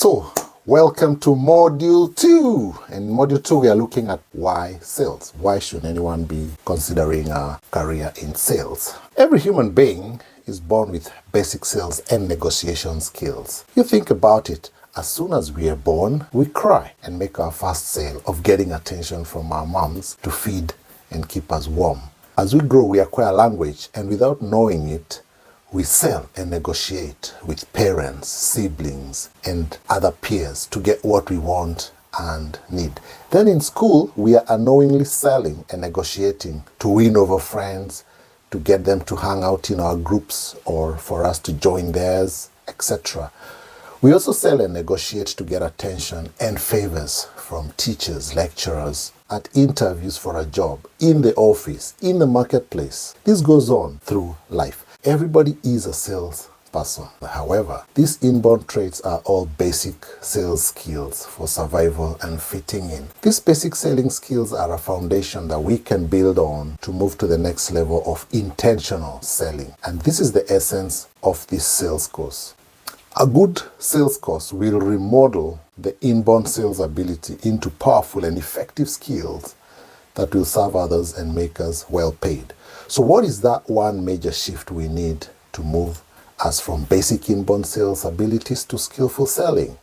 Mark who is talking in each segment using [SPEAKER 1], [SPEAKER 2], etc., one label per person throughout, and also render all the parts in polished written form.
[SPEAKER 1] So, welcome to Module 2. In Module 2, we are looking at why sales. Why should anyone be considering a career in sales? Every human being is born with basic sales and negotiation skills. You think about it, as soon as we are born, we cry and make our first sale of getting attention from our moms to feed and keep us warm. As we grow, we acquire language, and without knowing it, we sell and negotiate with parents, siblings, and other peers to get what we want and need. Then in school, we are unknowingly selling and negotiating to win over friends, to get them to hang out in our groups or for us to join theirs, etc. We also sell and negotiate to get attention and favors from teachers, lecturers, at interviews for a job, in the office, in the marketplace. This goes on through life. Everybody is a salesperson. However, these inborn traits are all basic sales skills for survival and fitting in. These basic selling skills are a foundation that we can build on to move to the next level of intentional selling. And this is the essence of this sales course. A good sales course will remodel the inborn sales ability into powerful and effective skills that will serve others and make us well paid. So what is that one major shift we need to move us from basic inborn sales abilities to skillful selling?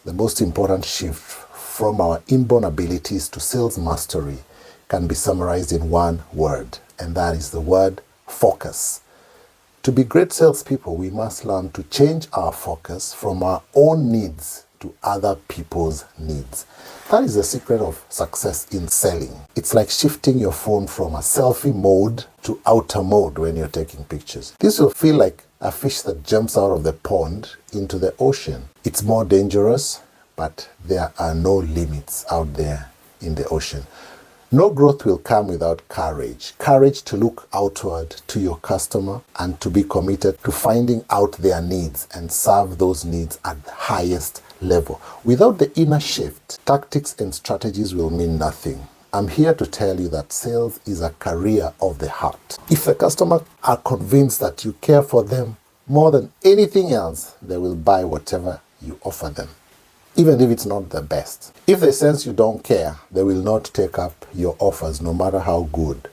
[SPEAKER 1] The most important shift from our inborn abilities to sales mastery can be summarized in one word, and that is the word focus. To be great salespeople, we must learn to change our focus from our own needs to other people's needs. That is the secret of success in selling. It's like shifting your phone from a selfie mode to outer mode when you're taking pictures. This will feel like a fish that jumps out of the pond into the ocean. It's more dangerous, but there are no limits out there in the ocean. No growth will come without courage. Courage to look outward to your customer and to be committed to finding out their needs and serve those needs at the highest level. Without the inner shift, tactics and strategies will mean nothing. I'm here to tell you that sales is a career of the heart. If the customer are convinced that you care for them more than anything else, they will buy whatever you offer them, even if it's not the best. If they sense you don't care, they will not take up your offers no matter how good.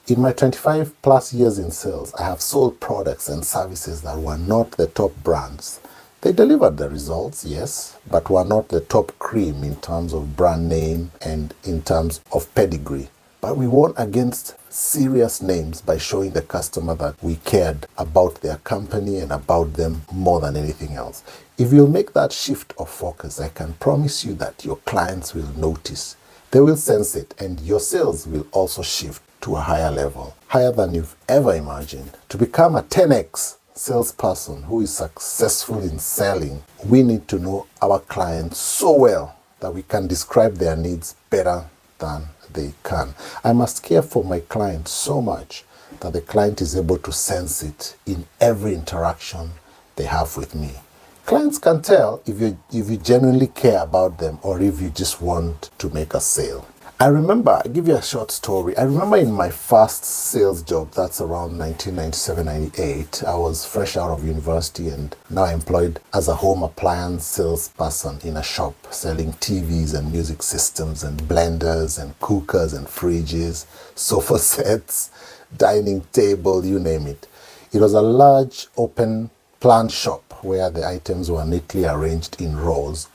[SPEAKER 1] In my 25 plus years in sales, I have sold products and services that were not the top brands. They delivered the results, yes, but were not the top cream in terms of brand name and in terms of pedigree. But we won against serious names by showing the customer that we cared about their company and about them more than anything else. If you'll make that shift of focus, I can promise you that your clients will notice. They will sense it, and your sales will also shift to a higher level, higher than you've ever imagined. To become a 10x salesperson who is successful in selling, we need to know our clients so well that we can describe their needs better than they can. I must care for my client so much that the client is able to sense it in every interaction they have with me. Clients can tell if you genuinely care about them or if you just want to make a sale. I'll give you a short story. I remember in my first sales job, that's around 1997-98, I was fresh out of university and now employed as a home appliance salesperson in a shop selling TVs and music systems and blenders and cookers and fridges, sofa sets, dining table, you name it. It was a large open plan shop where the items were neatly arranged in rows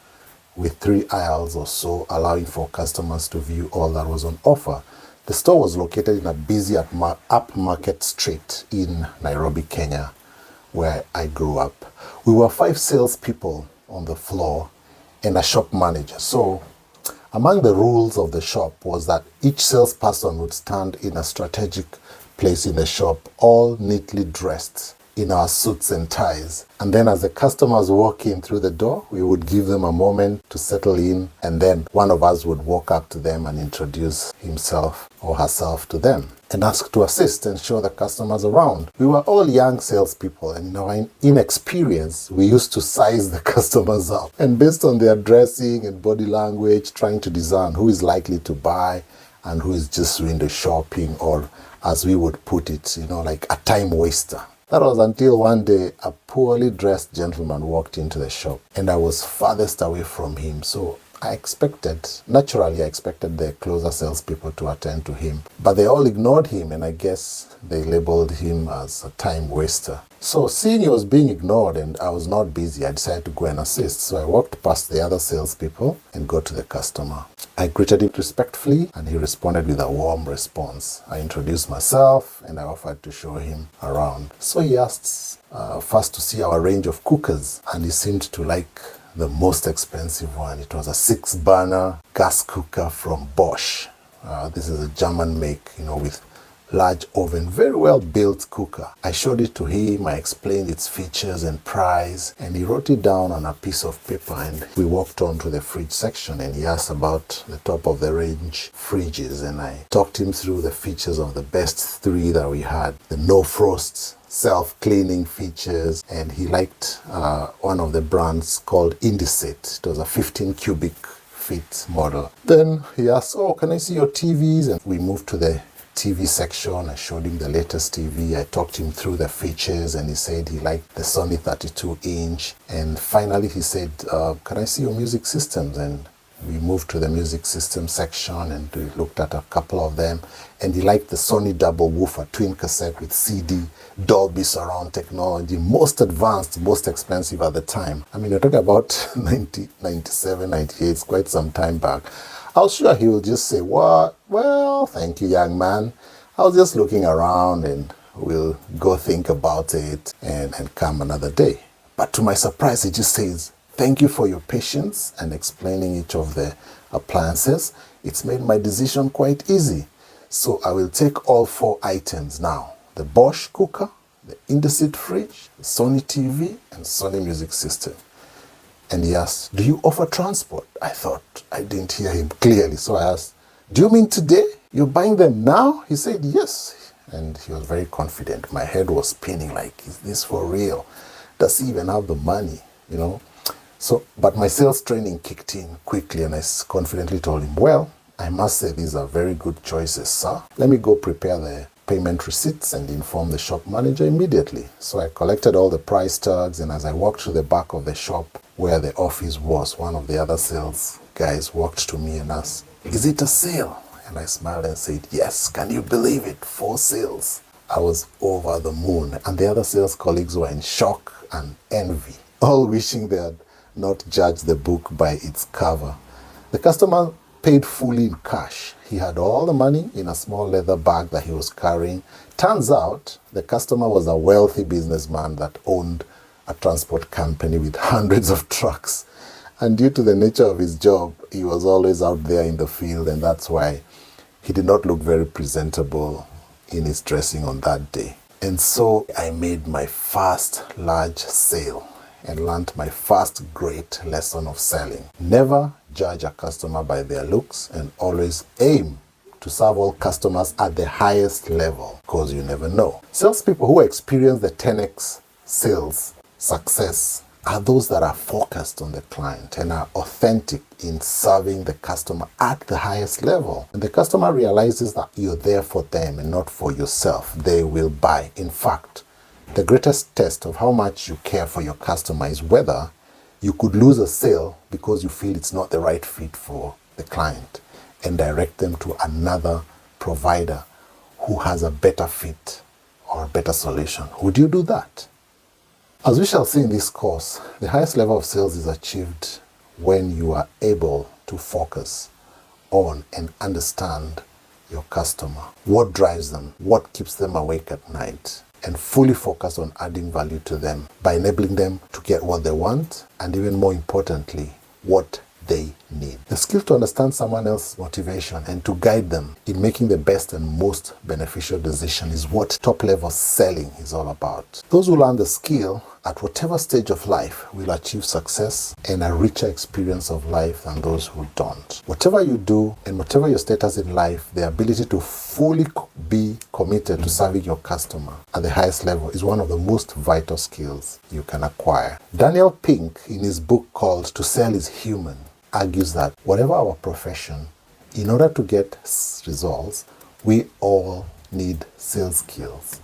[SPEAKER 1] with 3 aisles or so, allowing for customers to view all that was on offer. The store was located in a busy upmarket street in Nairobi, Kenya, where I grew up. We were 5 salespeople on the floor and a shop manager. So among the rules of the shop was that each salesperson would stand in a strategic place in the shop, all neatly dressed in our suits and ties. And then as the customers walk in through the door, we would give them a moment to settle in, and then one of us would walk up to them and introduce himself or herself to them and ask to assist and show the customers around. We were all young salespeople, and in our inexperience, we used to size the customers up. And based on their dressing and body language, trying to discern who is likely to buy and who is just window shopping, or as we would put it, like a time waster. That was until one day a poorly dressed gentleman walked into the shop and I was farthest away from him. So naturally I expected the closer salespeople to attend to him. But they all ignored him and I guess they labeled him as a time waster. So seeing he was being ignored and I was not busy, I decided to go and assist. So I walked past the other salespeople and got to the customer. I greeted him respectfully and he responded with a warm response. I introduced myself and I offered to show him around. So he asked first to see our range of cookers and he seemed to like the most expensive one. It was a 6-burner gas cooker from Bosch. This is a German make, with large oven, very well built cooker. I showed it to him, I explained its features and price, and he wrote it down on a piece of paper and we walked on to the fridge section and he asked about the top of the range fridges and I talked him through the features of the best 3 that we had. The no frost, self-cleaning features, and he liked one of the brands called Indesit. It was a 15 cubic feet model. Then he asked, can I see your TVs? And we moved to the TV section. I showed him the latest TV. I talked him through the features and he said he liked the Sony 32-inch. And finally he said, can I see your music systems? And we moved to the music system section and we looked at a couple of them. And he liked the Sony double woofer, twin cassette with CD, Dolby surround technology, most advanced, most expensive at the time. I mean, we're talking about 97, 98, it's quite some time back. I was sure he will just say, well, thank you, young man. I was just looking around and we'll go think about it and come another day. But to my surprise, he just says, thank you for your patience and explaining each of the appliances. It's made my decision quite easy. So I will take all 4 items now. The Bosch cooker, the Indesit fridge, the Sony TV, and Sony music system. And he asked, do you offer transport? I thought I didn't hear him clearly. So I asked, do you mean today? You're buying them now? He said, yes. And he was very confident. My head was spinning like, is this for real? Does he even have the money? So, but my sales training kicked in quickly and I confidently told him, well, I must say these are very good choices, sir. Let me go prepare the payment receipts and inform the shop manager immediately. So I collected all the price tags and as I walked to the back of the shop where the office was, one of the other sales guys walked to me and asked, is it a sale? And I smiled and said, yes, can you believe it? 4 sales. I was over the moon and the other sales colleagues were in shock and envy, all wishing they had not judged the book by its cover. The customer paid fully in cash. He had all the money in a small leather bag that he was carrying. Turns out the customer was a wealthy businessman that owned a transport company with hundreds of trucks. And due to the nature of his job, he was always out there in the field and that's why he did not look very presentable in his dressing on that day. And so I made my first large sale and learned my first great lesson of selling. Never judge a customer by their looks and always aim to serve all customers at the highest level because you never know. Salespeople who experience the 10x sales success are those that are focused on the client and are authentic in serving the customer at the highest level. And the customer realizes that you're there for them and not for yourself. They will buy. In fact, the greatest test of how much you care for your customer is whether you could lose a sale because you feel it's not the right fit for the client and direct them to another provider who has a better fit or a better solution. Would you do that? As we shall see in this course, the highest level of sales is achieved when you are able to focus on and understand your customer. What drives them? What keeps them awake at night? And fully focus on adding value to them by enabling them to get what they want and even more importantly, what they need. The skill to understand someone else's motivation and to guide them in making the best and most beneficial decision is what top-level selling is all about. Those who learn the skill at whatever stage of life will achieve success and a richer experience of life than those who don't. Whatever you do and whatever your status in life, the ability to fully be committed to serving your customer at the highest level is one of the most vital skills you can acquire. Daniel Pink, in his book called To Sell is Human, argues that whatever our profession, in order to get results, we all need sales skills.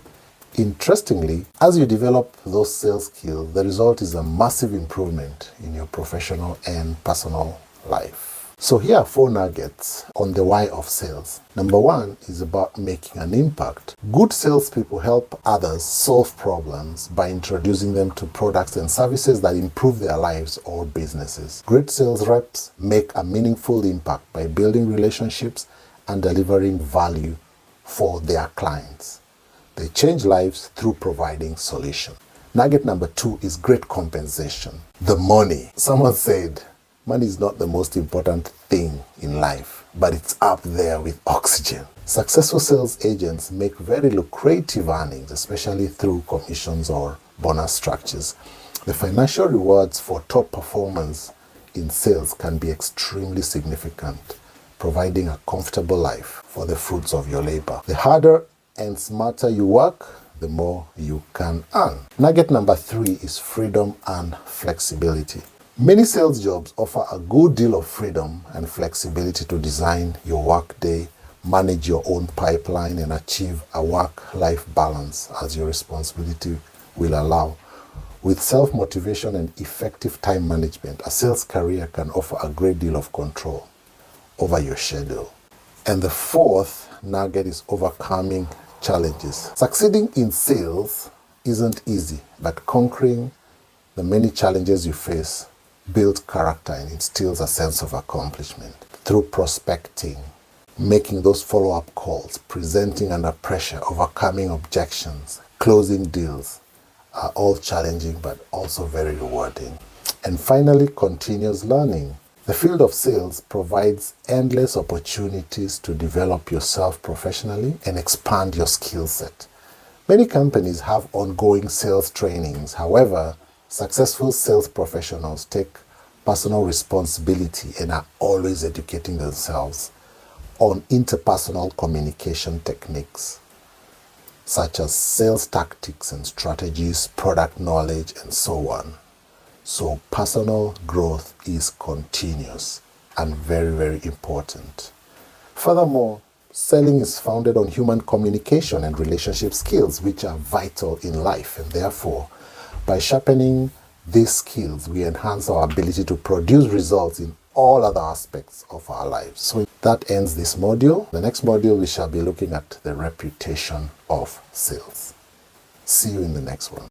[SPEAKER 1] Interestingly, as you develop those sales skills, the result is a massive improvement in your professional and personal life. So here are 4 nuggets on the why of sales. Number 1 is about making an impact. Good salespeople help others solve problems by introducing them to products and services that improve their lives or businesses. Great sales reps make a meaningful impact by building relationships and delivering value for their clients. They change lives through providing solutions. Nugget number 2 is great compensation. The money. Someone said, money is not the most important thing in life, but it's up there with oxygen. Successful sales agents make very lucrative earnings, especially through commissions or bonus structures. The financial rewards for top performance in sales can be extremely significant, providing a comfortable life for the fruits of your labor. The harder and smarter you work, the more you can earn. Nugget number 3 is freedom and flexibility. Many sales jobs offer a good deal of freedom and flexibility to design your workday, manage your own pipeline, and achieve a work-life balance as your responsibility will allow. With self-motivation and effective time management, a sales career can offer a great deal of control over your schedule. And the 4th nugget is overcoming challenges. Succeeding in sales isn't easy, but conquering the many challenges you face builds character and instills a sense of accomplishment. Through prospecting, making those follow-up calls, presenting under pressure, overcoming objections, closing deals are all challenging but also very rewarding. And finally, continuous learning. The field of sales provides endless opportunities to develop yourself professionally and expand your skill set. Many companies have ongoing sales trainings. However, successful sales professionals take personal responsibility and are always educating themselves on interpersonal communication techniques, such as sales tactics and strategies, product knowledge, and so on. So personal growth is continuous and very, very important. Furthermore, selling is founded on human communication and relationship skills, which are vital in life. And therefore, by sharpening these skills, we enhance our ability to produce results in all other aspects of our lives. So that ends this module. The next module, we shall be looking at the reputation of sales. See you in the next one.